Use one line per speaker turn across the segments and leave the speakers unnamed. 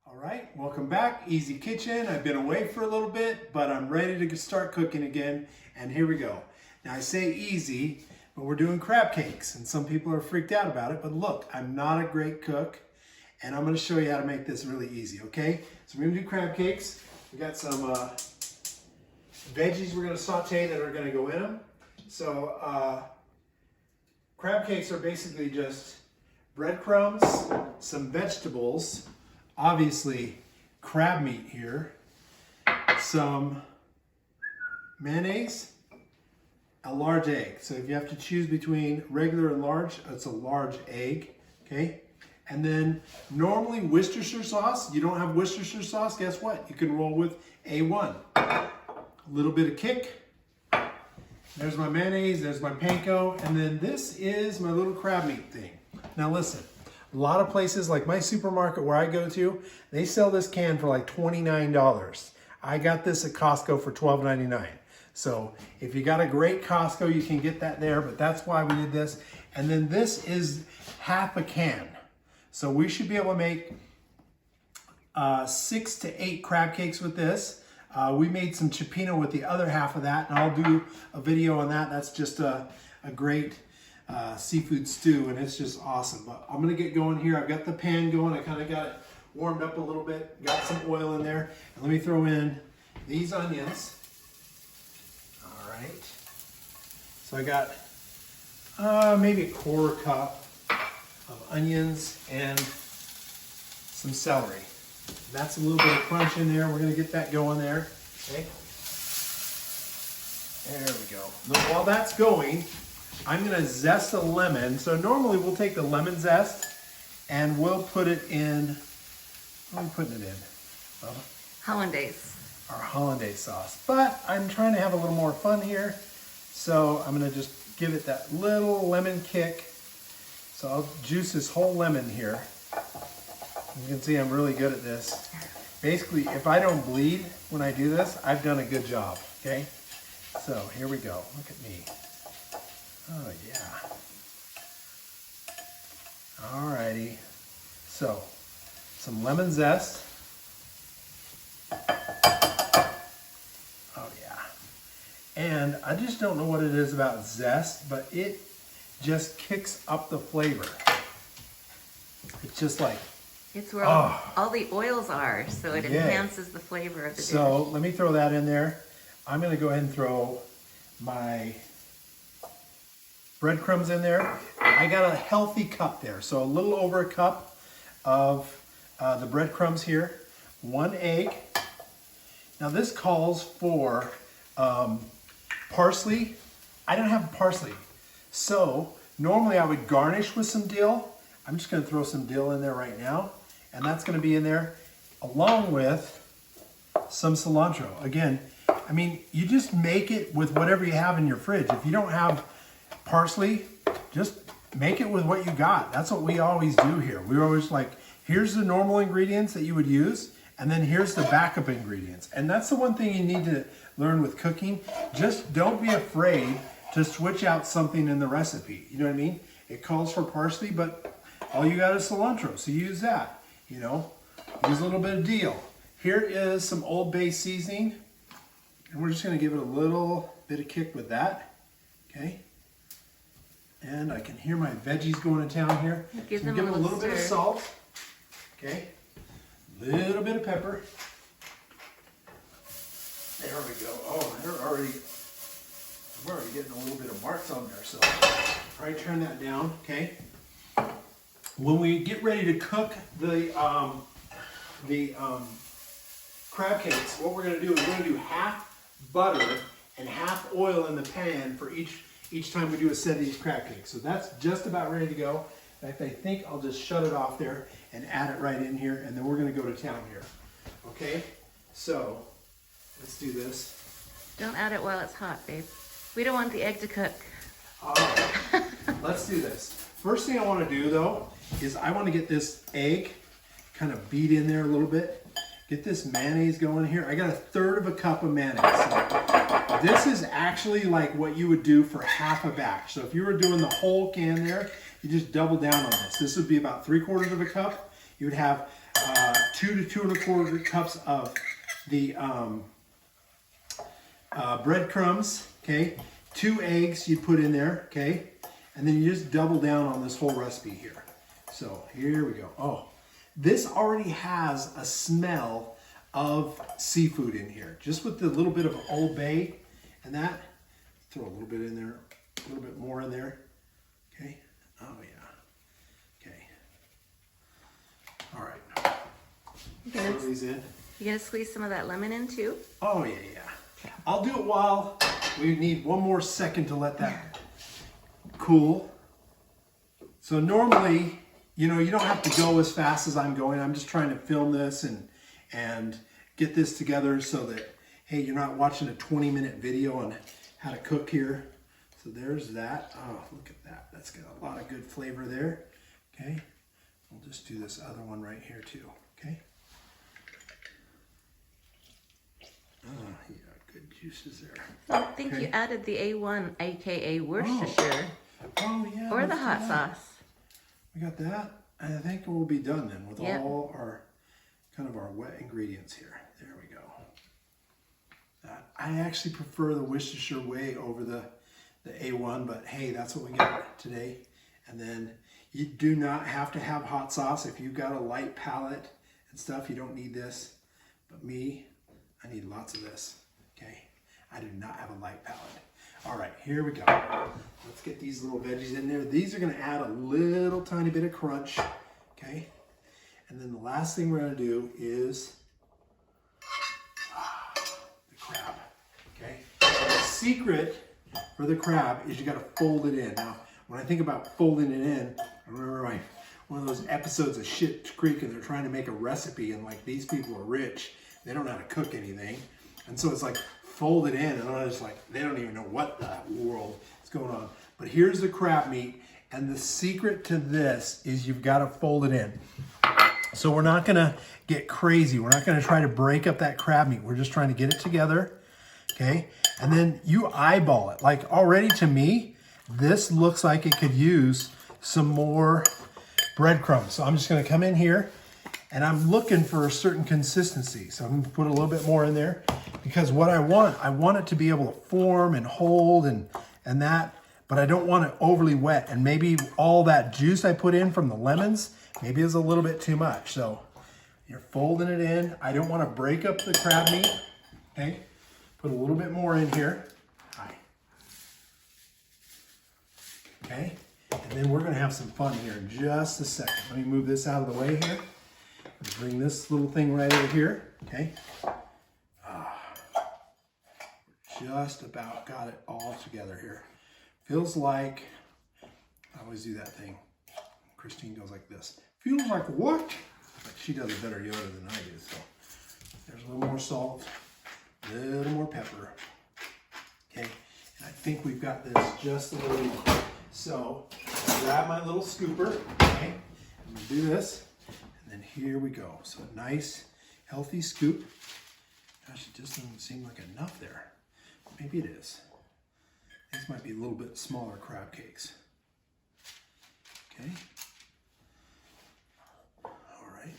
All right, welcome back, Easy Kitchen. I've been away for a little bit, but I'm ready to start cooking again, and here we go. Now I say easy, but we're doing crab cakes, and some people are freaked out about it, but look, I'm not a great cook, and I'm gonna show you how to make this really easy, okay? So we're gonna do crab cakes. We got some veggies we're gonna saute that are gonna go in them. So crab cakes are basically just breadcrumbs, some vegetables, obviously crab meat here, some mayonnaise, a large egg. So if you have to choose between regular and large, it's a large egg, okay? And then normally Worcestershire sauce, you don't have Worcestershire sauce, guess what? You can roll with A1. A little bit of kick. There's my mayonnaise, there's my panko, and then this is my little crab meat thing. Now listen, a lot of places like my supermarket where I go to, they sell this can for like $29. I got this at Costco for $12.99. So if you got a great Costco, you can get that there, but that's why we did this. And then this is half a can. So we should be able to make 6 to 8 crab cakes with this. We made some cioppino with the other half of that, and I'll do a video on that. That's just a great seafood stew, and it's just awesome. But I'm gonna get going here. I've got the pan going. I kind of got it warmed up a little bit, got some oil in there, and let me throw in these onions. All right, so I got maybe a quarter cup of onions and some celery. That's a little bit of crunch in there. We're gonna get that going there, okay? There we go. Now, while that's going, I'm gonna zest a lemon. So normally we'll take the lemon zest and we'll put it in, what are we putting it in? Well,
Hollandaise.
our hollandaise sauce. But I'm trying to have a little more fun here. So I'm gonna just give it that little lemon kick. So I'll juice this whole lemon here. You can see I'm really good at this. Basically, if I don't bleed when I do this, I've done a good job, okay? So here we go, look at me. Oh yeah. Alrighty. So, some lemon zest. Oh yeah. And I just don't know what it is about zest, but it just kicks up the flavor. It's just like,
It's where all the oils are, so it enhances the flavor of the dish.
so let me throw that in there. I'm gonna go ahead and throw my breadcrumbs in there. I got a healthy cup there, so a little over a cup of the breadcrumbs here. 1 egg. Now this calls for parsley. I don't have parsley, so normally I would garnish with some dill. I'm just gonna throw some dill in there right now, and that's gonna be in there along with some cilantro. Again, I mean, you just make it with whatever you have in your fridge. If you don't have parsley, just make it with what you got. That's what we always do here. We're always like, here's the normal ingredients that you would use, and then here's the backup ingredients. And that's the one thing you need to learn with cooking. Just don't be afraid to switch out something in the recipe. You know what I mean? It calls for parsley, but all you got is cilantro, so use that, you know? Use a little bit of dill. Here is some Old Bay seasoning, and we're just gonna give it a little bit of kick with that, okay? And I can hear my veggies going to town here.
Give
So
them
give
a
it a little bit of
stir.
salt, okay? Little bit of pepper. There we go. Oh, I'm already getting a little bit of marks on there, so try to turn that down, okay? When we get ready to cook the crab cakes, what we're gonna do is we're gonna do half butter and half oil in the pan for each time we do a set of these crab cakes. So that's just about ready to go. In fact, I think I'll just shut it off there and add it right in here, and then we're gonna go to town here. Okay, so let's do this.
Don't add it while it's hot, babe. We don't want the egg to cook.
All right, let's do this. First thing I wanna do though, is I wanna get this egg kind of beat in there a little bit. Get this mayonnaise going here. I got 1/3 of a cup of mayonnaise. So this is actually like what you would do for half a batch. So if you were doing the whole can there, you just double down on this. This would be about 3/4 of a cup. You would have 2 to 2 1/4 cups of the breadcrumbs, okay? 2 eggs you put in there, okay? And then you just double down on this whole recipe here. So here we go. Oh, this already has a smell of seafood in here. Just with the little bit of Old Bay and that, throw a little bit in there, a little bit more in there, okay? Oh yeah, okay. All right, throw these in.
You gonna squeeze some of that lemon in too?
Oh yeah, yeah. I'll do it while we need one more second to let that cool. So normally, you know, you don't have to go as fast as I'm going. I'm just trying to film this and get this together so that, hey, you're not watching a 20-minute video on how to cook here. So there's that. Oh, look at that. That's got a lot of good flavor there. Okay. We'll just do this other one right here too. Okay. Oh, yeah, good juices there.
I think you added the A1, aka Worcestershire,
Oh yeah.
or the
let's do
hot
that.
sauce.
We got that. And I think we'll be done then with
Yep.
all our kind of our wet ingredients here. There we go. I actually prefer the Worcestershire way over the A1, but hey, that's what we got today. And then you do not have to have hot sauce. If you've got a light palate and stuff, you don't need this. But me, I need lots of this, okay? I do not have a light palate. All right, here we go. Let's get these little veggies in there. These are gonna add a little tiny bit of crunch, okay? And then the last thing we're gonna do is the crab, okay? The secret for the crab is you gotta fold it in. Now, when I think about folding it in, I remember one of those episodes of Schitt's Creek and they're trying to make a recipe and like these people are rich, they don't know how to cook anything. And so it's like, fold it in and I was like, they don't even know what the world is going on. But here's the crab meat. And the secret to this is you've got to fold it in. So we're not going to get crazy. We're not going to try to break up that crab meat. We're just trying to get it together. Okay. And then you eyeball it. Like already to me, this looks like it could use some more breadcrumbs. So I'm just going to come in here and I'm looking for a certain consistency. So I'm going to put a little bit more in there because what I want it to be able to form and hold and that, but I don't want it overly wet. And maybe all that juice I put in from the lemons, maybe is a little bit too much. So you're folding it in. I don't want to break up the crab meat. Okay. Put a little bit more in here. Hi. Okay. And then we're going to have some fun here in just a second. Let me move this out of the way here. Bring this little thing right over here, okay? Just about got it all together here. Feels like, I always do that thing. Christine goes like this. Feels like what? But she does a better Yoda than I do, so. There's a little more salt, a little more pepper, okay? And I think we've got this just a little more. So, grab my little scooper, okay? I'm gonna do this. And then here we go. So a nice, healthy scoop. Gosh, it just doesn't seem like enough there. Maybe it is. These might be a little bit smaller crab cakes. Okay. All right.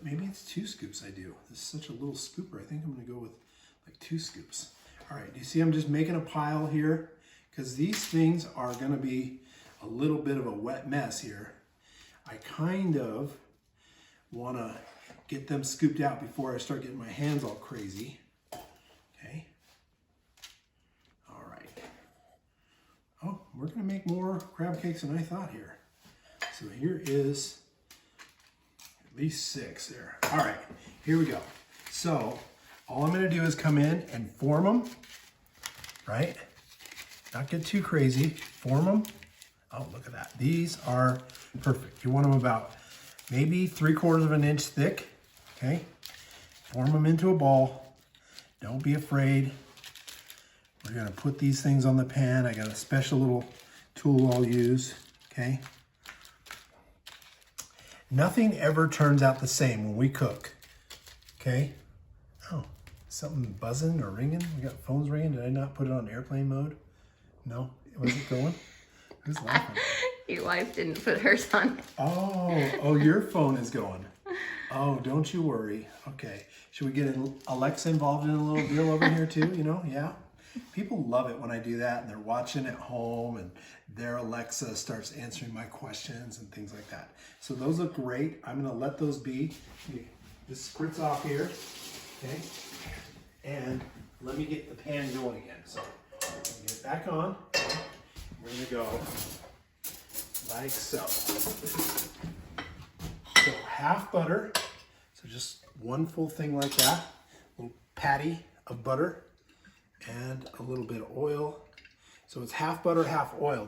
Maybe it's 2 scoops I do. This is such a little scooper. I think I'm going to go with like 2 scoops. All right. Do you see I'm just making a pile here? Because these things are going to be a little bit of a wet mess here. I kind of want to get them scooped out before I start getting my hands all crazy. Okay. All right. Oh, we're going to make more crab cakes than I thought here. So here is at least 6 there. All right, here we go. So all I'm going to do is come in and form them, right? Not get too crazy. Form them. Oh, look at that. These are perfect. You want them about maybe 3/4 of an inch thick, okay? Form them into a ball. Don't be afraid. We're gonna put these things on the pan. I got a special little tool I'll use, okay? Nothing ever turns out the same when we cook, okay? Oh, something buzzing or ringing? We got phones ringing. Did I not put it on airplane mode? No, was it going? Who's laughing?
Your wife didn't put hers on.
Oh, your phone is going. Oh, don't you worry. Okay. Should we get Alexa involved in a little deal over here too? You know, yeah. People love it when I do that and they're watching at home and their Alexa starts answering my questions and things like that. So those look great. I'm going to let those be. This spritz off here. Okay. And let me get the pan going again. So get it back on. We're going to go like so. So half butter, so just one full thing like that, a little patty of butter, and a little bit of oil. So it's half butter, half oil.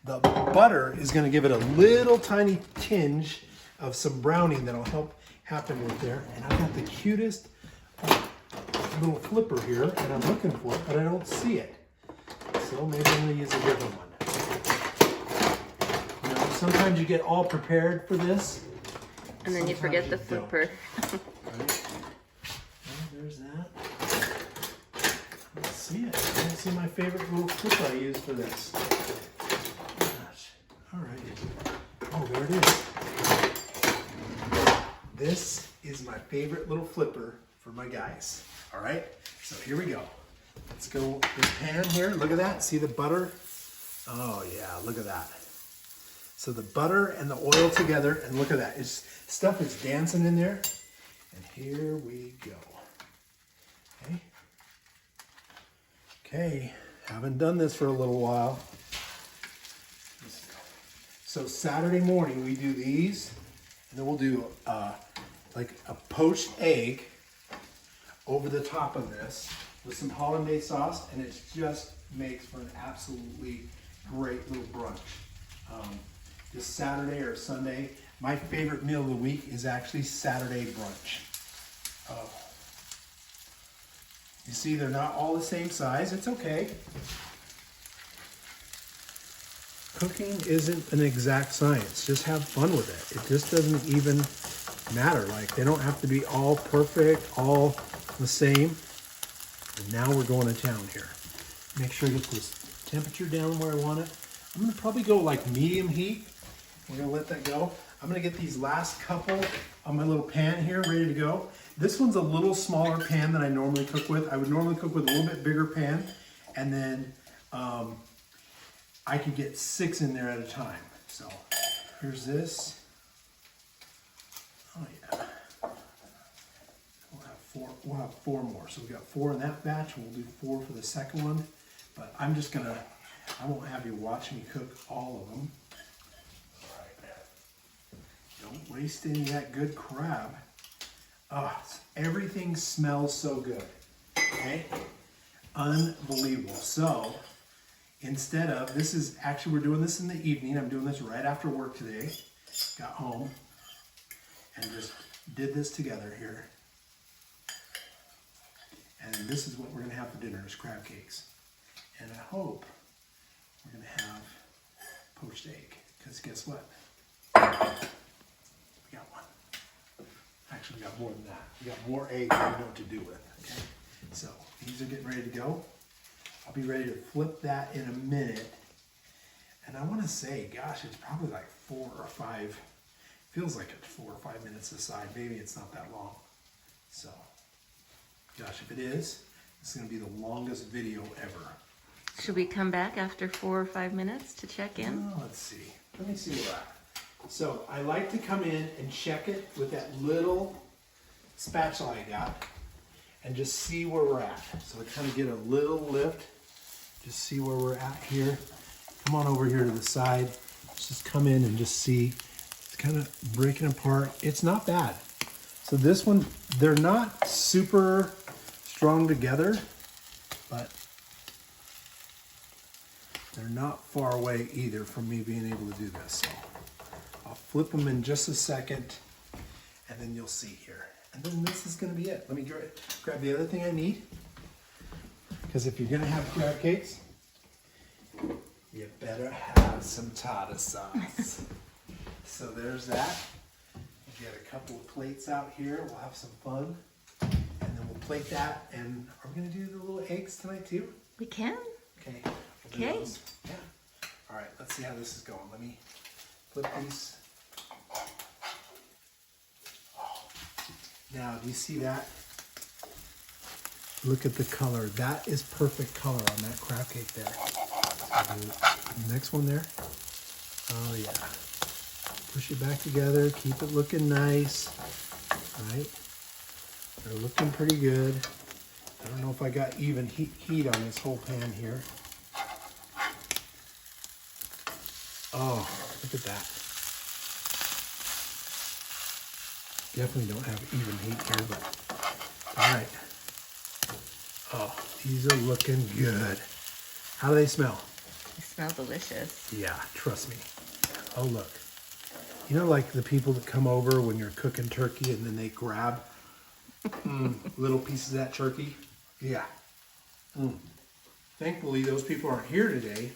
The butter is going to give it a little tiny tinge of some browning that'll help happen with there. And I've got the cutest little flipper here, and I'm looking for it, but I don't see it. So maybe I'm going to use a different one. You know, sometimes you get all prepared for this.
And then you forget the flipper.
Right? Well, there's that. I don't see it. I don't see my favorite little flipper I use for this. Gosh. All right. Oh, there it is. This is my favorite little flipper for my guys. All right. So here we go. Let's go this pan here. Look at that. See the butter? Oh yeah, look at that. So the butter and the oil together, and look at that. Stuff is dancing in there. And here we go. Okay. Okay, haven't done this for a little while. So Saturday morning we do these, and then we'll do like a poached egg over the top of this with some hollandaise sauce, and it just makes for an absolutely great little brunch. This Saturday or Sunday, my favorite meal of the week is actually Saturday brunch. You see, they're not all the same size. It's okay. Cooking isn't an exact science. Just have fun with it. It just doesn't even matter. Like, they don't have to be all perfect, all the same. And now we're going to town here. Make sure I get this temperature down where I want it. I'm going to probably go like medium heat. We're going to let that go. I'm going to get these last couple on my little pan here ready to go. This one's a little smaller pan than I normally cook with. I would normally cook with a little bit bigger pan, and then I could get 6 in there at a time. So here's this. Oh yeah. We'll have 4 more. So we got 4 in that batch. We'll do 4 for the second one. But I'm just gonna, I won't have you watch me cook all of them. All right. Don't waste any of that good crab. Everything smells so good. Okay? Unbelievable. So instead of, this is actually, we're doing this in the evening. I'm doing this right after work today. Got home and just did this together here. And this is what we're gonna have for dinner, is crab cakes. And I hope we're gonna have poached egg, because guess what? We got one. Actually, we got more than that. We got more egg than we know what to do with, okay? So these are getting ready to go. I'll be ready to flip that in a minute. And I wanna say, gosh, it's probably like 4 or 5, feels like it's 4 or 5 minutes aside. Maybe it's not that long. So, gosh, if it is, this is gonna be the longest video ever.
Should we come back after 4 or 5 minutes to check in?
Oh, let's see. Let me see where we're at. So I like to come in and check it with that little spatula I got and just see where we're at. So I kind of get a little lift, just see where we're at here. Come on over here to the side. Let's just come in and just see. It's kind of breaking apart. It's not bad. So this one, they're not super strong together, but they're not far away either from me being able to do this. So I'll flip them in just a second, and then you'll see here. And then this is gonna be it. Let me grab the other thing I need, because if you're gonna have crab cakes, you better have some tartar sauce. So there's that. Get a couple of plates out here. We'll have some fun, and then we'll plate that. And are we gonna do the little eggs tonight too?
We can.
Okay.
Okay.
Yeah. All right, let's see how this is going. Let me flip these. Now, do you see that? Look at the color. That is perfect color on that crab cake there. Next one there. Oh yeah. Push it back together. Keep it looking nice. Right? They're looking pretty good. I don't know if I got even heat on this whole pan here. Oh, look at that. Definitely don't have even heat here, but all right. Oh, these are looking good. How do they smell?
They smell delicious.
Yeah, trust me. Oh, look. You know, like the people that come over when you're cooking turkey and then they grab little pieces of that turkey? Yeah. Thankfully, those people aren't here today.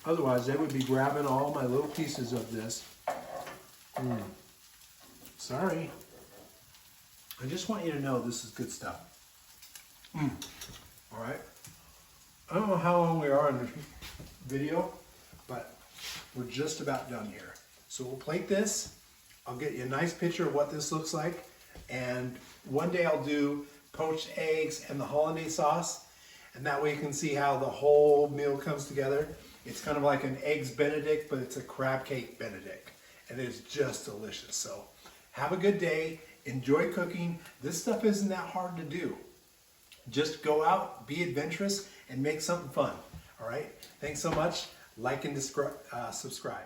Otherwise, they would be grabbing all my little pieces of this. Sorry. I just want you to know this is good stuff. All right. I don't know how long we are in this video, but we're just about done here. So we'll plate this. I'll get you a nice picture of what this looks like. And one day I'll do poached eggs and the hollandaise sauce. And that way you can see how the whole meal comes together. It's kind of like an eggs Benedict, but it's a crab cake Benedict. And it's just delicious. So have a good day. Enjoy cooking. This stuff isn't that hard to do. Just go out, be adventurous, and make something fun. All right? Thanks so much. Like and subscribe.